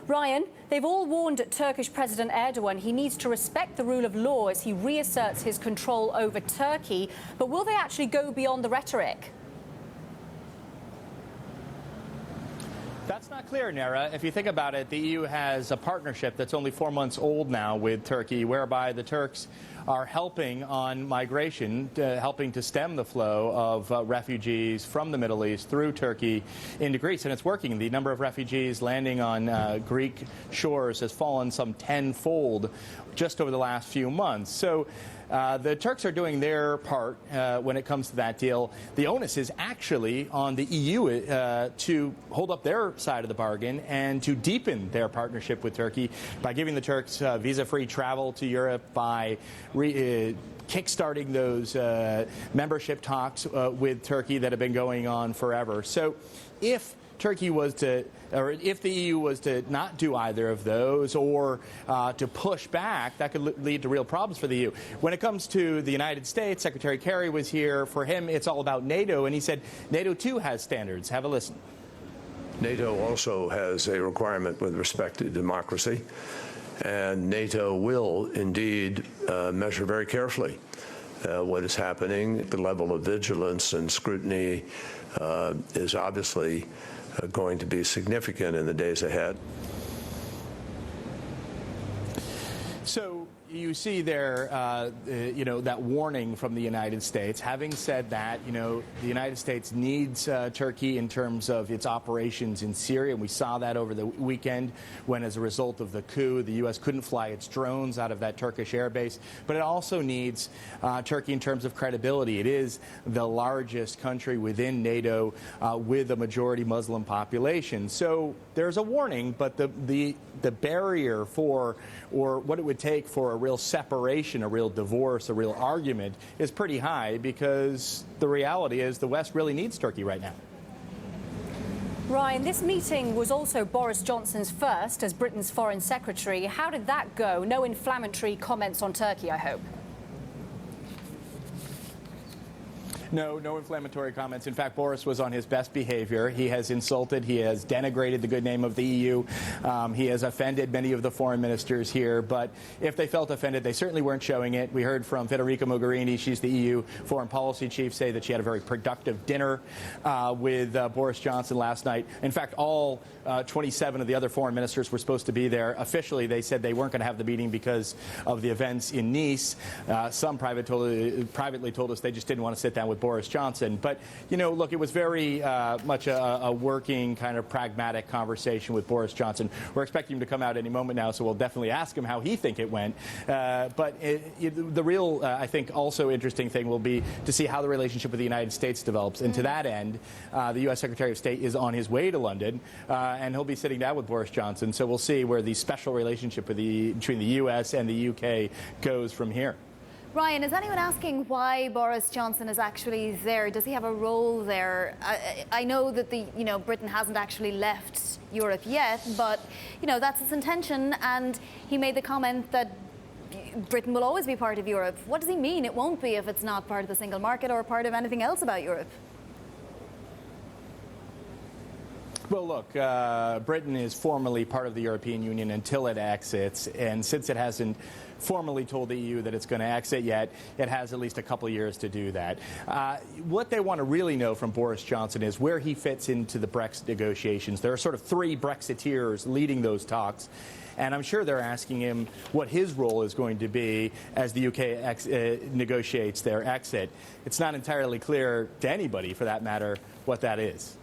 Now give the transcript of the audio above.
Ryan, they've all warned Turkish President Erdogan he needs to respect the rule of law as he reasserts his control over Turkey. But will they actually go beyond the rhetoric? That's not clear, Nara. If you think about it, the EU has a partnership that's only 4 months old now with Turkey, whereby the Turks are helping on migration, helping to stem the flow of refugees from the Middle East through Turkey into Greece. And it's working. The number of refugees landing on Greek shores has fallen some tenfold just over the last few months. So the Turks are doing their part when it comes to that deal. The onus is actually on the EU to hold up their side of the bargain and to deepen their partnership with Turkey by giving the Turks visa-free travel to Europe, by kickstarting those membership talks with Turkey that have been going on forever. So if Turkey was to, or if the EU was to not do either of those, or to push back, that could lead to real problems for the EU. When it comes to the United States, Secretary Kerry was here. For him, it's all about NATO, and he said NATO too has standards. Have a listen. NATO also has a requirement with respect to democracy, and NATO will indeed measure very carefully what is happening. The level of vigilance and scrutiny is obviously going to be significant in the days ahead. So you see there, that warning from the United States. Having said that, the United States needs Turkey in terms of its operations in Syria. And we saw that over the weekend when, as a result of the coup, the U.S. couldn't fly its drones out of that Turkish airbase. But it also needs Turkey in terms of credibility. It is the largest country within NATO with a majority Muslim population. So there's a warning, but the barrier for, or what it would take for a real separation, a real divorce, a real argument is pretty high, because the reality is the West really needs Turkey right now. Ryan, this meeting was also Boris Johnson's first as Britain's foreign secretary. How did that go? No inflammatory comments on Turkey, I hope. No inflammatory comments. In fact, Boris was on his best behavior. He has insulted, he has denigrated the good name of the EU. He has offended many of the foreign ministers here. But if they felt offended, they certainly weren't showing it. We heard from Federica Mogherini, she's the EU foreign policy chief, say that she had a very productive dinner with Boris Johnson last night. In fact, all 27 of the other foreign ministers were supposed to be there. Officially, they said they weren't going to have the meeting because of the events in Nice. Some privately told us they just didn't want to sit down with Boris Johnson. But, look, it was very much a working, kind of pragmatic conversation with Boris Johnson. We're expecting him to come out any moment now, so we'll definitely ask him how he think it went. But the real, I think, also interesting thing will be to see how the relationship with the United States develops. And to that end, the U.S. Secretary of State is on his way to London, and he'll be sitting down with Boris Johnson. So we'll see where the special relationship between the U.S. and the U.K. goes from here. Ryan, is anyone asking why Boris Johnson is actually there? Does he have a role there? I know that Britain hasn't actually left Europe yet, but that's his intention, and he made the comment that Britain will always be part of Europe. What does he mean? It won't be if it's not part of the single market or part of anything else about Europe. Well, look, Britain is formally part of the European Union until it exits, and since it hasn't formally told the EU that it's going to exit yet, it has at least a couple of years to do that. What they want to really know from Boris Johnson is where he fits into the Brexit negotiations. There are sort of three Brexiteers leading those talks, and I'm sure they're asking him what his role is going to be as the UK negotiates their exit. It's not entirely clear to anybody, for that matter, what that is.